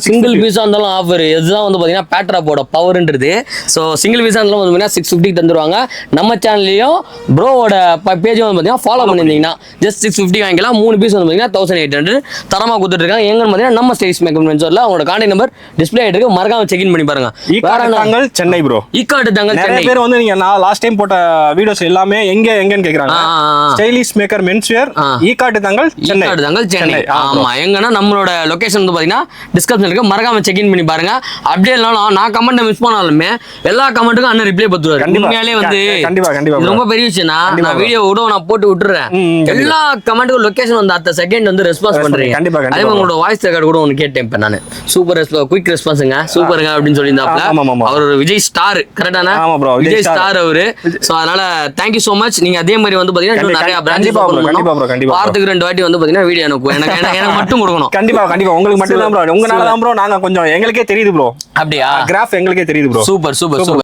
Single பீஸா இருந்தாலும் offer. இதுதான் வந்து பாத்தீங்கன்னா பேட்ராப்போட பவர்ன்றது. ஸோ சிங்கிள் பீஸா இருந்தாலும் வந்து பாத்தீங்கன்னா 650 தந்துருவாங்க. நம்ம சேனல்லையும் ப்ரோவோட பேஜ் வந்து பாத்தீங்கன்னா ஃபாலோ பண்ணிருந்தீங்கன்னா ஜஸ்ட் 650 வாங்கிக்கலாம். 3 பீஸ் வந்து பாத்தீங்கன்னா 1800 தரமா கொடுத்துட்டு இருக்காங்க. எங்கன்னு பாத்தீங்கன்னா நம்ம ஸ்டைல்ஸ் மேக்கப் மென்சர்ல அவங்களோட கான்டாக்ட் நம்பர் டிஸ்ப்ளே ஆயிட்டு இருக்கு. மறக்காம செக் இன் பண்ணி பாருங்க. ஈக்காடு சென்னை ப்ரோ. ஈக்காடு தாங்கல் நிறைய சென்னை. பேர் வந்து நீங்க நான் லாஸ்ட் டைம் போட்ட வீடியோஸ் எல்லாமே எங்கன்னு கேக்குறாங்க. Stylish maker men's wear Ekkattuthangal Chennai. ஆமா, எங்கன்னா நம்மளோட லொகேஷன் வந்து பாத்தீங்கன்னா டிஸ்கிரிப்ஷன்ல இருக்கு. மறக்காம செக் இன் பண்ணி பாருங்க. அப்படியே இல்லனாலும் நான் கமெண்ட் மிஸ் பண்ணாலுமே எல்லா கமெண்ட்டுக்கும் அண்ணன் ரிப்ளை பண்ணுவாரு. உண்மையாலே வந்து கண்டிப்பா ரொம்ப பெரிய விஷயம்னா நான் வீடியோ கூட நான் போட்டு விட்டுறேன். எல்லா கமெண்ட்டுக்கும் லொகேஷன் வந்து அடுத்த செகண்ட் வந்து ரெஸ்பான்ஸ் பண்றீங்க. அதே உங்களோட வாய்ஸ் ரெக்கார்ட் கூட ஒன்னு கேட்டேன் இப்ப நானு. சூப்பர் குயிக் ரெஸ்பான்ஸ்ங்க, சூப்பருங்க அப்படின்னு சொல்லியிருந்தாப்ல. அவர் ஒரு விஜய் ஸ்டார். கரெக்டானா? விஜய் ஸ்டார் அவரு. சோ அதனால தேங்க் யூ சோ மச். நீங்க அதே மாதிரி வந்து பாத்தீங்கன்னா இன்னும் நிறைய பிரான்ச்சஸ் ஓபன் பண்ணனும். வாரத்துக்கு 2 வாட்டி வந்து பாத்தீங்கன்னா வீடியோ எனக்கு மட்டும் கொடுக்கணும். கண்டிப்பா உங்களுக்கு மட்டும் தான் ப்ரோ. உங்கனால தான் ப்ரோ நாங்க கொஞ்சம் எங்களுக்கே தெரியுது ப்ரோ. அப்படியே கிராஃப் எங்களுக்கே தெரியுது ப்ரோ. சூப்பர்.